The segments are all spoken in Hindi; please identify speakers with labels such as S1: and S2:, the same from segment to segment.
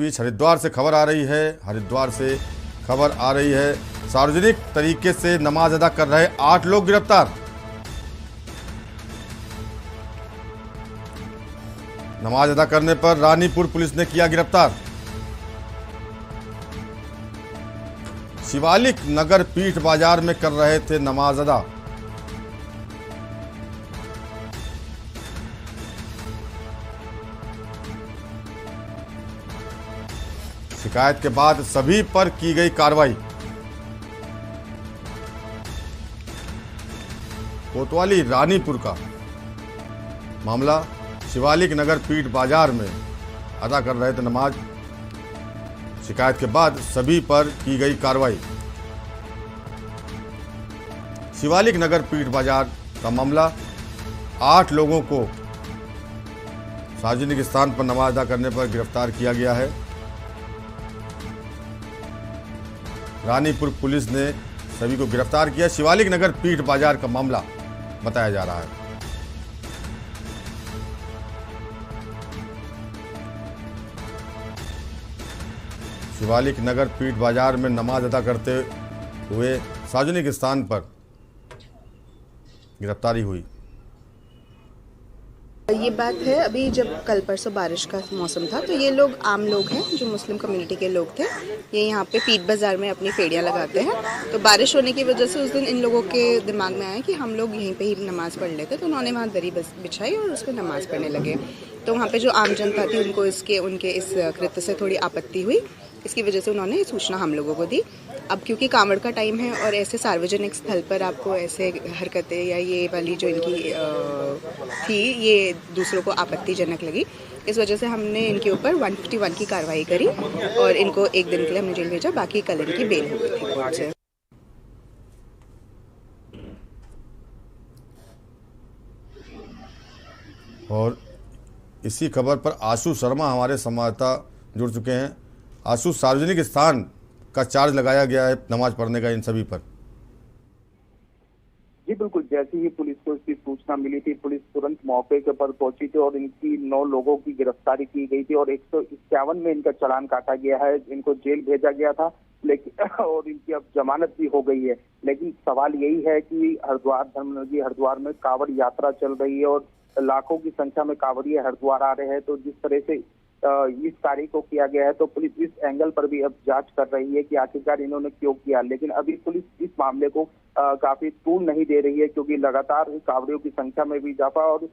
S1: बीच हरिद्वार से खबर आ रही है सार्वजनिक तरीके से नमाज अदा कर रहे 8 लोग गिरफ्तार। नमाज अदा करने पर रानीपुर पुलिस ने किया गिरफ्तार। शिवालिक नगर पीठ बाजार में कर रहे थे नमाज अदा। शिकायत के बाद सभी पर की गई कार्रवाई। कोतवाली रानीपुर का मामला, शिवालिक नगर पीठ बाजार में अदा कर रहे थे नमाज। शिकायत के बाद सभी पर की गई कार्रवाई। शिवालिक नगर पीठ बाजार का मामला, 8 लोगों को सार्वजनिक स्थान पर नमाज अदा करने पर गिरफ्तार किया गया है। रानीपुर पुलिस ने सभी को गिरफ्तार किया। शिवालिक नगर पीठ बाजार का मामला बताया जा रहा है। शिवालिक नगर पीठ बाजार में नमाज अदा करते हुए सार्वजनिक स्थान पर गिरफ्तारी हुई।
S2: ये बात है, अभी जब कल परसों बारिश का मौसम था तो ये लोग आम लोग हैं जो मुस्लिम कम्युनिटी के लोग थे। ये यहाँ पे पीठ बाज़ार में अपनी फेड़ियाँ लगाते हैं। तो बारिश होने की वजह से उस दिन इन लोगों के दिमाग में आया कि हम लोग यहीं पे ही नमाज़ पढ़ लेते, तो उन्होंने वहाँ दरी बिछाई और उस पर नमाज़ पढ़ने लगे। तो वहाँ पे जो आम जनता थी उनको उनके इस कृत्य से थोड़ी आपत्ति हुई। इसकी वजह से उन्होंने सूचना हम लोगों को दी। अब क्योंकि कांवड़ का टाइम है और ऐसे सार्वजनिक स्थल पर आपको ऐसे हरकतें या ये वाली जो इनकी थी ये दूसरों को आपत्तिजनक लगी। इस वजह से हमने इनके ऊपर 151 की कार्रवाई करी और इनको एक दिन के लिए हमने जेल भेजा। बाकी कल इनकी बेल हो गई थी कोर्ट से।
S1: और इसी खबर पर आशु शर्मा हमारे संवाददाता जुड़ चुके हैं। आशु, सार्वजनिक स्थान का चार्ज लगाया गया है नमाज पढ़ने का इन सभी पर।
S3: जी बिल्कुल, जैसे ही पुलिस को इसकी सूचना मिली थी, पुलिस तुरंत मौके के पर पहुंची थी और इनकी 9 लोगों की गिरफ्तारी की गई थी और 151 में इनका चालान काटा गया है। इनको जेल भेजा गया था लेकिन और इनकी अब जमानत भी हो गई है। लेकिन सवाल यही है कि हरिद्वार में कांवड़ यात्रा चल रही है और लाखों की संख्या में कांवड़िए हरिद्वार आ रहे हैं। तो जिस तरह से इस कार्य को किया गया है तो पुलिस इस एंगल पर भी अब जांच कर रही है कि आखिरकार इन्होंने क्यों किया। लेकिन अभी पुलिस इस मामले को काफी तूल नहीं दे रही है क्योंकि लगातार कांवड़ियों की संख्या में भी इजाफा और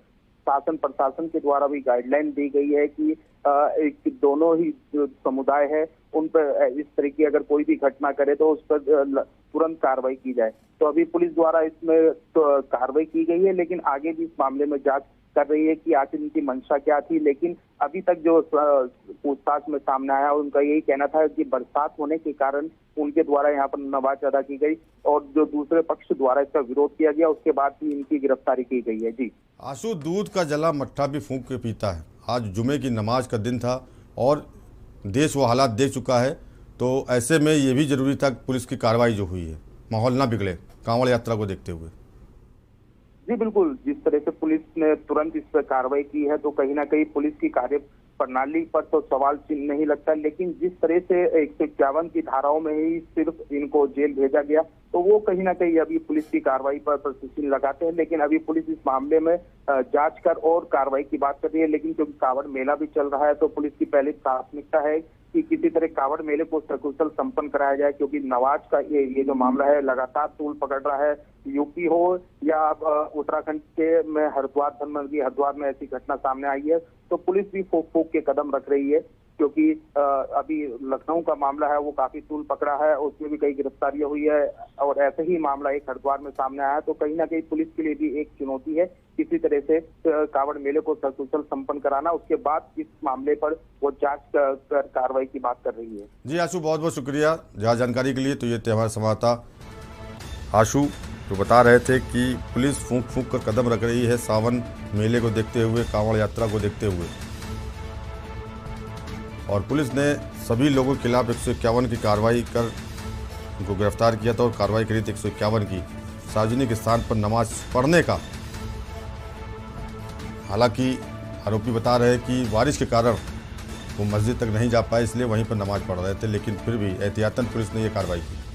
S3: शासन प्रशासन के द्वारा भी गाइडलाइन दी गई है कि दोनों ही जो समुदाय है उन पर इस तरह की अगर कोई भी घटना करे तो उस पर तुरंत कार्रवाई की जाए। तो अभी पुलिस द्वारा इसमें तो कार्रवाई की गई है लेकिन आगे भी इस मामले में जांच कर रही है कि आखिर इनकी मंशा क्या थी। लेकिन अभी तक जो पूछताछ में सामने आया उनका यही कहना था कि बरसात होने के कारण उनके द्वारा यहाँ पर नमाज अदा की गई और जो दूसरे पक्ष द्वारा इसका विरोध किया गया उसके बाद ही इनकी गिरफ्तारी की गई है। जी
S1: आशु, दूध का जला मट्ठा भी फूंक के पीता है। आज जुमे की नमाज का दिन था और देश वो हालात देख चुका है, तो ऐसे में ये भी जरूरी था पुलिस की कार्रवाई जो हुई है माहौल ना बिगड़े कांवड़ यात्रा को देखते हुए।
S3: जी बिल्कुल, जिस तरह से पुलिस ने तुरंत इस पर कार्रवाई की है तो कहीं ना कहीं पुलिस की कार्य प्रणाली पर तो सवाल चिन्ह नहीं लगता। लेकिन जिस तरह से 151 की धाराओं में ही सिर्फ इनको जेल भेजा गया तो वो कहीं ना कहीं अभी पुलिस की कार्रवाई पर प्रश्न लगाते हैं। लेकिन अभी पुलिस इस मामले में जांच कर और कार्रवाई की बात कर रही है। लेकिन क्योंकि कांवड़ मेला भी चल रहा है तो पुलिस की पहली प्राथमिकता है कि किसी तरह कांवड़ मेले को सकुशल संपन्न कराया जाए क्योंकि नमाज का ये जो मामला है लगातार तूल पकड़ रहा है। यूपी हो या उत्तराखंड के में हरिद्वार में ऐसी घटना सामने आई है तो पुलिस भी फूक के कदम रख रही है क्योंकि अभी लखनऊ का मामला है वो काफी तूल पकड़ा है, उसमें भी कई गिरफ्तारियां हुई है और ऐसे ही मामला एक हरिद्वार में सामने आया। तो कहीं ना कहीं पुलिस के लिए भी एक चुनौती है किसी तरह से कांवड़ मेले को सकुशल संपन्न कराना। उसके बाद इस मामले पर वो जांच कर कार्रवाई की बात कर रही है।
S1: जी आशु, बहुत बहुत शुक्रिया जानकारी के लिए। तो ये हमारे संवाददाता आशु जो बता रहे थे कि पुलिस फूंक कर कदम रख रही है सावन मेले को देखते हुए, कांवड़ यात्रा को देखते हुए। और पुलिस ने सभी लोगों के खिलाफ 151 की कार्रवाई कर उनको गिरफ्तार किया था और कार्रवाई करी थी 151 की सार्वजनिक स्थान पर नमाज पढ़ने का। हालांकि आरोपी बता रहे हैं कि बारिश के कारण वो मस्जिद तक नहीं जा पाए, इसलिए वहीं पर नमाज़ पढ़ रहे थे, लेकिन फिर भी एहतियातन पुलिस ने ये कार्रवाई की।